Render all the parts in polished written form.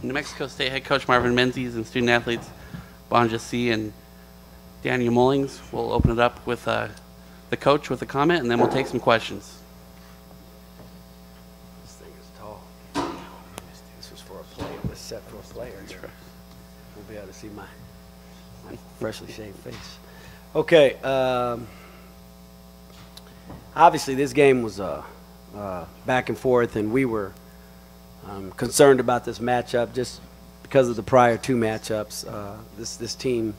New Mexico State head coach Marvin Menzies and student athletes Bonja C. and Daniel Mullings. We'll open it up with the coach with a comment, and then we'll take some questions. This thing is tall. This was for a player. It was set for a player. We'll be able to see my freshly shaved face. Okay. Obviously, this game was back and forth, and we were concerned about this matchup just because of the prior two matchups. This team,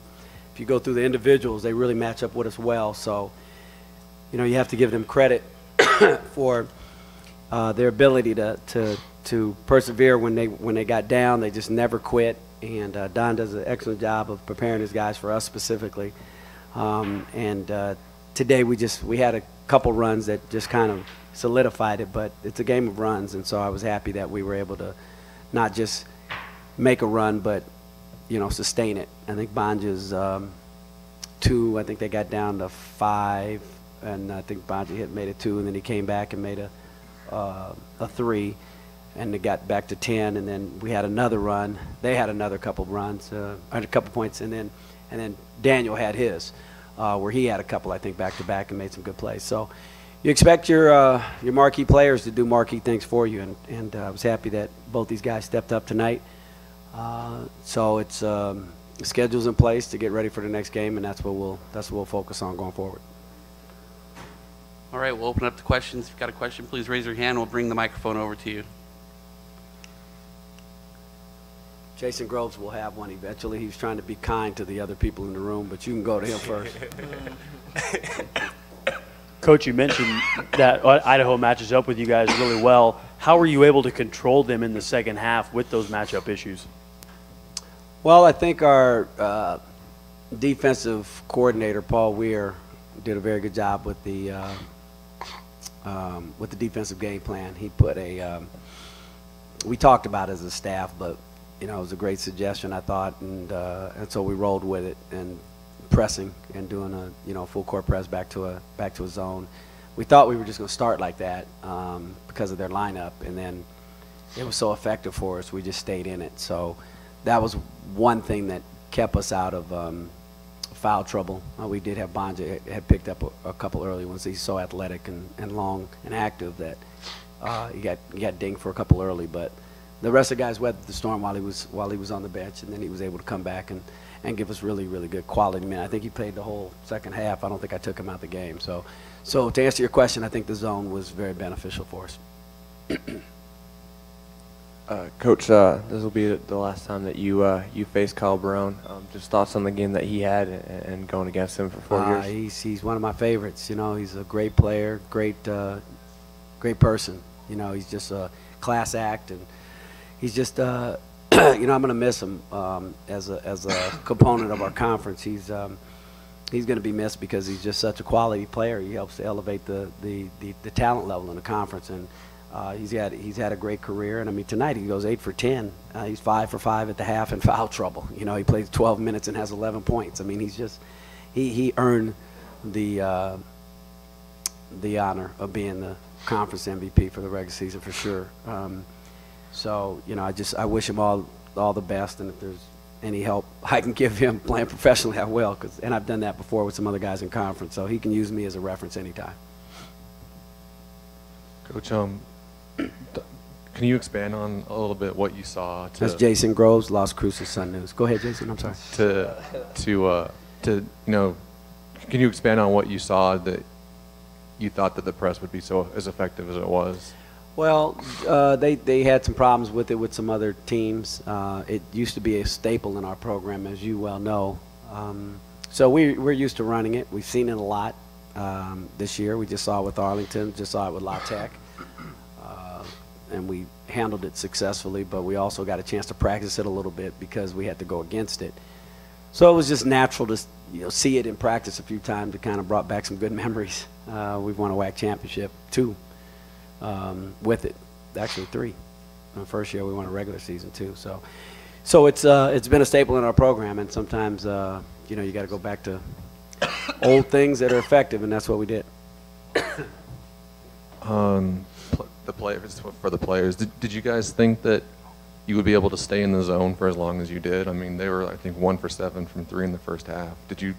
if you go through the individuals, they really match up with us well. So, you know, you have to give them credit for their ability to persevere when they got down. They just never quit, and Don does an excellent job of preparing his guys for us specifically. Today we had a couple runs that just kind of solidified it, but it's a game of runs, and so I was happy that we were able to not just make a run, but, you know, sustain it. I think Bonja's 2, I think they got down to 5, and I think Bonja made a 2, and then he came back and made a 3, and they got back to 10, and then we had another run. They had another couple runs, a couple points, and then Daniel had his, where he had a couple, I think, back to back and made some good plays. So you expect your marquee players to do marquee things for you, and I was happy that both these guys stepped up tonight. So it's the schedule's in place to get ready for the next game, and that's what we'll focus on going forward. All right, we'll open up the questions. If you've got a question, please raise your hand. We'll bring the microphone over to you. Jason Groves will have one eventually. He's trying to be kind to the other people in the room, but you can go to him first. Coach, you mentioned that Idaho matches up with you guys really well. How were you able to control them in the second half with those matchup issues? Well, I think our defensive coordinator, Paul Weir, did a very good job with the defensive game plan. He put we talked about it as a staff, but you know, it was a great suggestion, I thought, and so we rolled with it and pressing and doing a full court press back to a zone. We thought we were just going to start like that because of their lineup, and then it was so effective for us. We just stayed in it. So that was one thing that kept us out of foul trouble. We did have Bonja had picked up a couple early ones. He's so athletic and long and active that he got dinged for a couple early, but the rest of the guys weathered the storm while he was on the bench, and then he was able to come back and give us really, really good quality. I think he played the whole second half. I don't think I took him out the game. So to answer your question, I think the zone was very beneficial for us. Coach, this will be the last time that you face Kyle Barone. Just thoughts on the game that he had and going against him for 4 years. He's one of my favorites. You know, he's a great player, great person. You know, he's just a class act, and he's just you know, I'm going to miss him as a component of our conference. He's going to be missed because he's just such a quality player. He helps to elevate the talent level in the conference, and he's had a great career. And I mean, tonight he goes 8 for 10. He's 5 for 5 at the half in foul trouble. You know, he plays 12 minutes and has 11 points. I mean, he's just he earned the honor of being the conference MVP for the regular season for sure. So, you know, I wish him all the best, and if there's any help I can give him playing professionally, I will, and I've done that before with some other guys in conference, so he can use me as a reference anytime. Coach, can you expand on a little bit what you saw? That's Jason Groves, Las Cruces Sun News. Go ahead, Jason. I'm sorry. To you know, can you expand on what you saw that you thought that the press would be so as effective as it was? Well, they had some problems with it with some other teams. It used to be a staple in our program, as you well know. So we're used to running it. We've seen it a lot this year. We just saw it with Arlington, just saw it with La Tech. And we handled it successfully, but we also got a chance to practice it a little bit because we had to go against it. So it was just natural to see it in practice a few times. It kind of brought back some good memories. We've won a WAC championship, 2. With it, actually 3. The first year we won a regular season too. So it's been a staple in our program, and sometimes you know, you got to go back to old things that are effective, and that's what we did. The players, for the players, did you guys think that you would be able to stay in the zone for as long as you did. I mean, they were, I think, 1 for 7 from 3 in the first half. Did you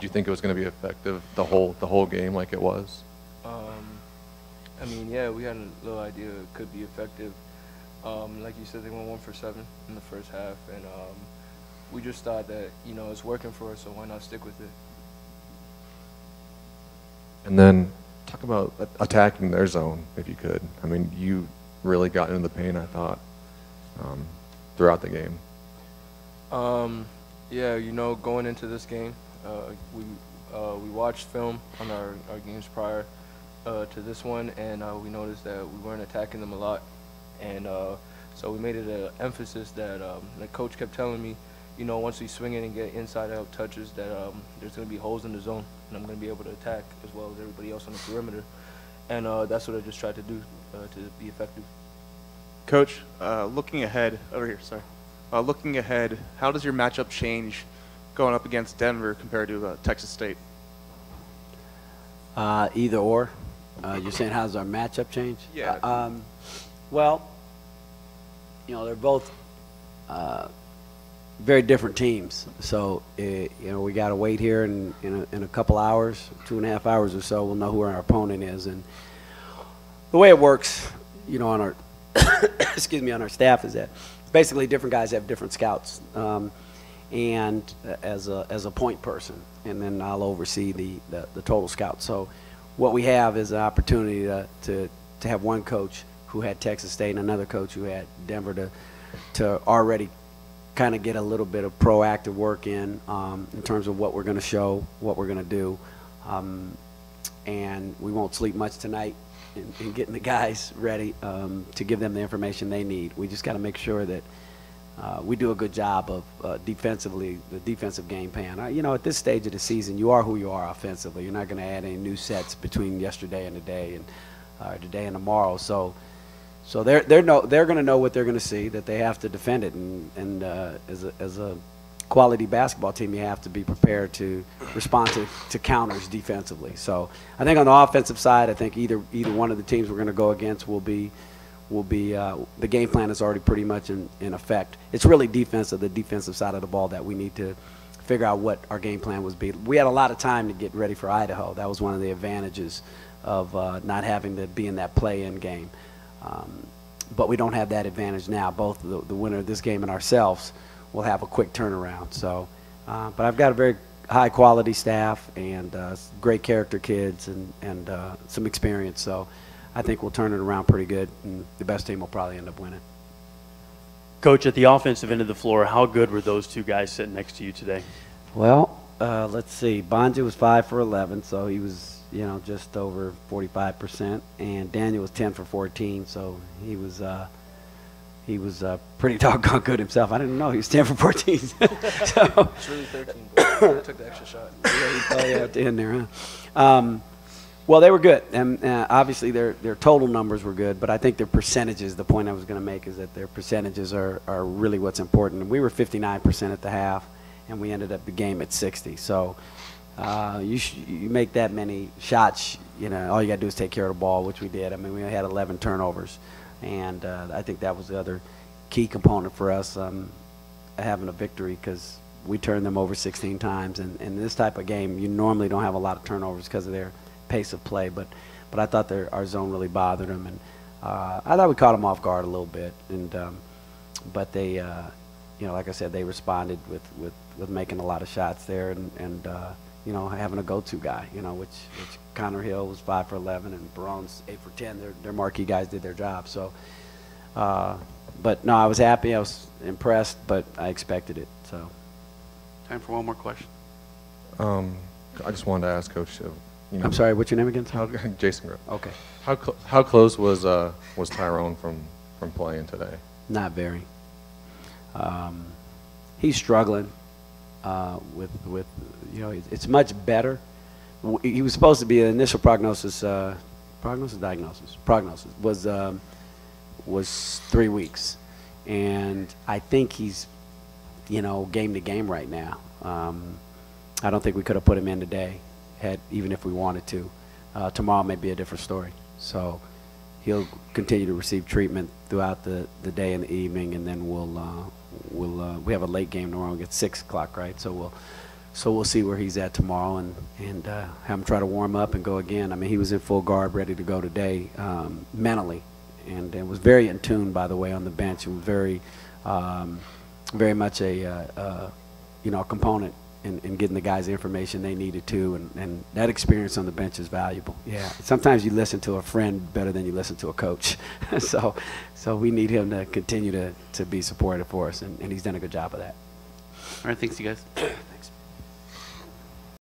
think it was going to be effective the whole game like it was? I mean, yeah, we had a little idea it could be effective. Like you said, they went 1 for 7 in the first half, and we just thought that, you know, it's working for us, so why not stick with it? And then talk about attacking their zone, if you could. I mean, you really got into the paint, I thought, throughout the game. Yeah, you know, going into this game, we watched film on our games prior to this one, and we noticed that we weren't attacking them a lot. And so we made it an emphasis that the coach kept telling me, you know, once we swing it and get inside-out touches, that there's going to be holes in the zone, and I'm going to be able to attack as well as everybody else on the perimeter. And that's what I just tried to do to be effective. Coach, looking ahead, looking ahead, how does your matchup change going up against Denver compared to Texas State? Either or. You're saying how's our matchup change? Yeah. Well, you know, they're both very different teams. So, you know, we got to wait here in a couple hours, 2.5 hours or so, we'll know who our opponent is. And the way it works, you know, on our excuse me, on our staff is that basically different guys have different scouts, and as a point person, and then I'll oversee the total scout. So what we have is an opportunity to have one coach who had Texas State and another coach who had Denver to already kind of get a little bit of proactive work in terms of what we're going to show, what we're going to do, and we won't sleep much tonight in getting the guys ready to give them the information they need. We just got to make sure that we do a good job of defensively, the defensive game plan. You know, at this stage of the season, you are who you are offensively. You're not going to add any new sets between yesterday and today, and today and tomorrow. So they're going to know what they're going to see, that they have to defend it, and as a quality basketball team, you have to be prepared to respond to counters defensively. So I think on the offensive side, I think either one of the teams we're going to go against will be the game plan is already pretty much in effect. It's really the defensive side of the ball that we need to figure out what our game plan was. We had a lot of time to get ready for Idaho. That was one of the advantages of not having to be in that play-in game. But we don't have that advantage now. Both the winner of this game and ourselves will have a quick turnaround. So, but I've got a very high-quality staff and great character kids and some experience. So I think we'll turn it around pretty good, and the best team will probably end up winning. Coach, at the offensive end of the floor, how good were those two guys sitting next to you today? Well, let's see. Bonja was 5 for 11, so he was, you know, just over 45%, and Daniel was 10 for 14, so he was pretty doggone good himself. I didn't know he was 10 for 14. So It's really 13, but I took the extra shot. yeah, at the end there, huh? Well, they were good, and obviously their total numbers were good, but I think their percentages, the point I was going to make is that their percentages are really what's important. We were 59% at the half, and we ended up the game at 60. So you make that many shots, you know, all you got to do is take care of the ball, which we did. I mean, we had 11 turnovers, and I think that was the other key component for us having a victory, because we turned them over 16 times, and in this type of game, you normally don't have a lot of turnovers because of their pace of play, but I thought our zone really bothered them, and I thought we caught them off guard a little bit, and but they, you know, like I said, they responded with making a lot of shots there, and you know, having a go-to guy, you know, which Connor Hill was 5 for 11, and Barone's 8 for 10. Their marquee guys did their job. So, but no, I was happy, I was impressed, but I expected it. So, Time for one more question. I just wanted to ask Coach. You know, I'm sorry, what's your name again? Jason Gross. Okay. How close was Tyrone from playing today? Not very. He's struggling with you know, it's much better. He was supposed to be an initial prognosis was 3 weeks, and I think he's, you know, game to game right now. I don't think we could have put him in today, even if we wanted to. Tomorrow may be a different story. So he'll continue to receive treatment throughout the day and the evening, and then we have a late game tomorrow. It's 6 o'clock, right? So we'll see where he's at tomorrow, and have him try to warm up and go again. I mean, he was in full garb, ready to go today, mentally, and was very in tune, by the way, on the bench. He was very much a component in getting the guys the information they needed to, and that experience on the bench is valuable. Yeah, sometimes you listen to a friend better than you listen to a coach. so we need him to continue to be supportive for us, and he's done a good job of that. All right, thanks, you guys. Thanks.